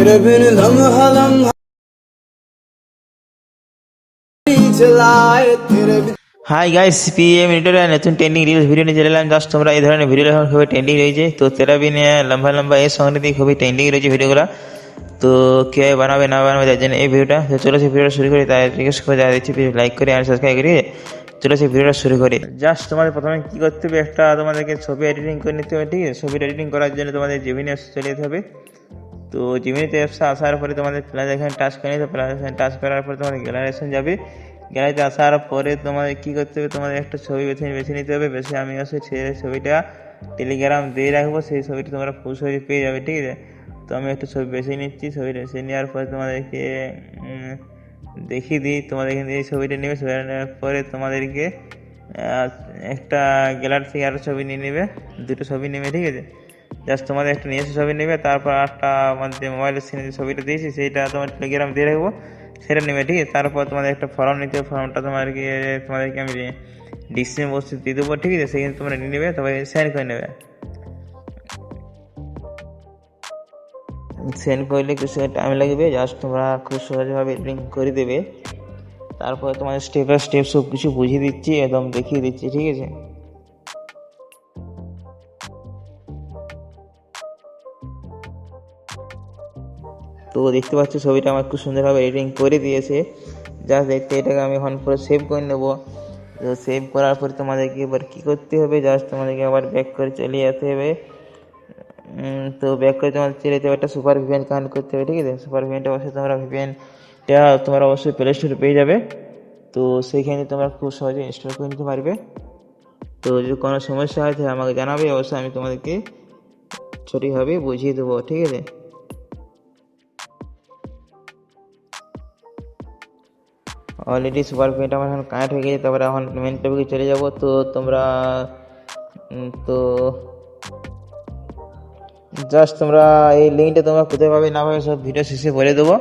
तेरे बिन लम्हा लम्हा चलाए तेरे बिन। হাই গাইস, পিএম এডিটরে নতুন ট্রেন্ডিং রিলস ভিডিও নিয়ে চলে এলাম। জাস্ট তোমরা এই ধরনের ভিডিও এখন খুবই ট্রেন্ডিং রয়েছে। তো তেরা বিন লম্বা লম্বা এই সঙ্গে দিয়ে খুবই ট্রেন্ডিং রয়েছে ভিডিওগুলো। তো কে বানাবে না বানাবে তার জন্য এই ভিডিওটা। তো চলো সেই ভিডিওটা শুরু করি। তাই রিকোয়েস্ট করে যা দিচ্ছি লাইক করে আর সাবস্ক্রাইব করে চলো সেই ভিডিওটা শুরু করি। জাস্ট তোমাদের প্রথমে কী করতে হবে, একটা তোমাদেরকে ছবি এডিটিং করে নিতে হবে। ঠিক আছে, ছবি এডিটিং করার জন্য তোমাদের জেমিনি অ্যাপস চলে যেতে হবে। তো জেমিনিতে অ্যাপস আসার পরে তোমাদের প্লাস এখানে টাচ করে নিতে হবে। প্লাস এখানে টাচ করার পরে তোমাদের গ্যালারিশন যাবে। গ্যালারিতে আসার পরে তোমাদের কী করতে হবে, তোমাদের একটা ছবি বেছে নিতে হবে। আমি আসলে সেই ছবিটা টেলিগ্রাম দিয়ে রাখবো, সেই ছবিটা তোমরা ফুল ছবি পেয়ে যাবে। ঠিক আছে, তো আমি একটা ছবি বেছে নিচ্ছি। ছবিটা বেছে নেওয়ার পরে তোমাদেরকে দেখিয়ে দিই। তোমাদের এখানে এই ছবিটা নেবে, ছবিটা নেওয়ার পরে তোমাদেরকে একটা গ্যালারি থেকে আরও ছবি নিয়ে নেবে, দুটো ছবি নেবে। ঠিক আছে, জাস্ট তোমাদের একটা নিজস্ব ছবি নেবে, তারপর একটা আমাদের যে মোবাইলের স্ক্রিনে যে ছবিটা দিয়েছি সেইটা তোমার টেলিগ্রাম দিয়ে রাখবো, সেটা নেবে। ঠিক আছে, তারপর তোমাদের একটা ফর্ম নিতে হবে। ফর্মটা তোমাদেরকে আমি ডিসক্রিপশন বক্সে দিয়ে দেবো। ঠিক আছে, সেখানে তোমরা নিয়ে নেবে, তবে সেন্ড করে নেবে। সেন্ড করলে কিছু টাইম লাগবে, জাস্ট তোমরা খুব সহজভাবে লিঙ্ক করে দেবে। তারপরে তোমাদের স্টেপ বাই স্টেপ সব কিছু বুঝিয়ে দিচ্ছি, একদম দেখিয়ে দিচ্ছি। ঠিক আছে, তো দেখতে পাচ্ছ ছবিটা আমার খুব সুন্দরভাবে এডিটিং করে দিয়েছে। জাস্ট দেখতে এটাকে আমি এখন পুরো সেভ করে নেবো। তো সেভ করার পরে তোমাদেরকে এবার কী করতে হবে, জাস্ট তোমাদেরকে আবার ব্যাক করে চলে যেতে হবে। তো ব্যাক করে তোমাদের চলে যেতে হবে, একটা সুপার ভিপিএন কানেক্ট করতে হবে। ঠিক আছে, সুপার ভিপিএনটা অবশ্যই তোমরা অবশ্যই প্লে স্টোরে পেয়ে যাবে। তো সেইখানে তোমরা খুব সহজে ইনস্টল করে নিতে পারবে। তো যদি কোনো সমস্যা হয় তাহলে আমাকে জানাবে, অবশ্যই আমি তোমাদেরকে সঠিকভাবে বুঝিয়ে দেবো। ঠিক আছে, অলরেডি সুপার পেন্ট আমার এখন কানেক্ট হয়ে গেছে। তারপরে এখন মেন টপিকে চলে যাব। তো তোমরা তো জাস্ট তোমরা এই লিঙ্কটা তোমরা কোথায় পাবে না পাবে সব ভিডিও শেষে বলে দেবো।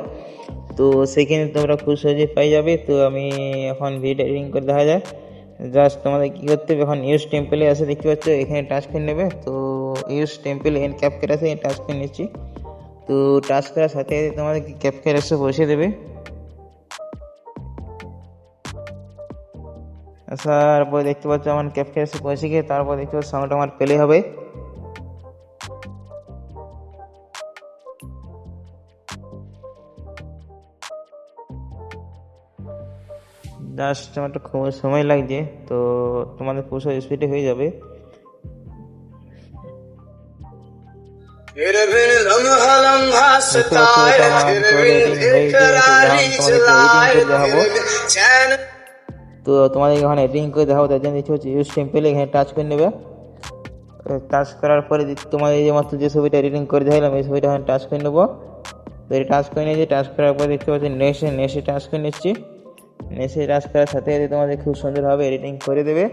তো সেখানে তোমরা খুব সহজে পাই যাবে। তো আমি এখন ভিডিও এডিটিং করে দেখা যায়। জাস্ট তোমাদের কী করতে হবে, এখন ইউজ টেম্পেলে আসে দেখতে পাচ্ছ, এখানে টাচ করে নেবে। তো ইউজ টেম্পেল এন ক্যাপকাট আছে, টাচ করে নিচ্ছি। তো টাচ করার সাথে তোমাদের ক্যাপকাট এসে বসিয়ে দেবে। আসার পরে দেখতে পাচ্ছ আমার ক্যাপকাট এসে পৌঁছে গিয়ে, তারপর দেখতে পাচ্ছ সাউন্ড আমার প্লে হবে। জাস্ট আমার একটু খুব সময় লাগছে, তো তোমাদের পুরো স্পিডে হয়ে যাবে। तेरे बिन लम्हा लम्हा सताए तेरे बिन बेकरारी चलाए तेरे बिन चैन। তো তোমাদের এখানে এডিটিং করে দেখাবো, তার জন্য দেখতে হচ্ছে ইউজ টেম্পেলে এখানে টাচ করে নেবে। টাচ করার পরে তোমাদের এই মাত্র যে ছবিটা এডিটিং করে দেখালাম এই ছবিটা এখানে টাচ করে নেবো। তো এটা টাচ করে নিয়েছি, টাচ করার পরে দেখতে পাচ্ছি নেক্সটে টাচ করে নিচ্ছি। নেক্সটে টাচ করার সাথে সাথে তোমাদের খুব সুন্দরভাবে এডিটিং করে দেবে।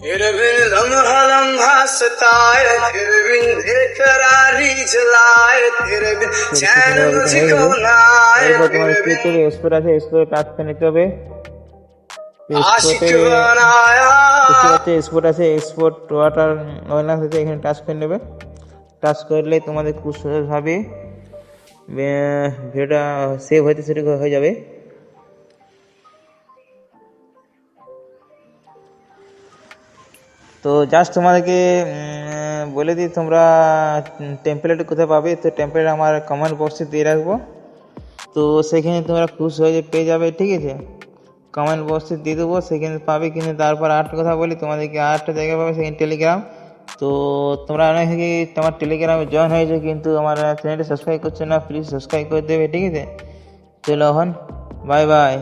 तेरे बिन लम्हा लम्हा सताए तेरे बिन बेकरारी जलाए तेरे बिन चैन मुझको ना आए तेरे बिन এক্সপোর্ট আছে, এক্সপোর্ট টাচ করে নিতে হবে। आशिक बनाया। এক্সপোর্ট আছে, এক্সপোর্ট ওয়াটার ওয়েলনেস আছে, এখানে টাচ করে নেবে। টাচ করলে তোমাদের খুব সহজভাবে ভিডিওটা সেভ হতে শুরু হয়ে যাবে। তো জাস্ট তোমাদেরকে বলে দিই তোমরা টেম্পলেট কোথায় পাবে। তো টেম্পলেট আমার কমেন্ট বক্সে দিয়ে রাখবো, তো সেখানে তোমরা খুব সহজে পেয়ে যাবে। ঠিক আছে, কমেন্ট বক্সে দিয়ে দেবো, সেখানে পাবে। কিন্তু তারপর আরেকটা কথা বলি, তোমাদেরকে আরেকটা জায়গায় পাবে, সেখানে টেলিগ্রাম। তো তোমরা অনেক থেকে তোমার টেলিগ্রামে জয়েন হয়েছে কিন্তু আমার চ্যানেলটি সাবস্ক্রাইব করছে না, প্লিজ সাবস্ক্রাইব করে দেবে। ঠিক আছে, চলো এখন বাই বাই।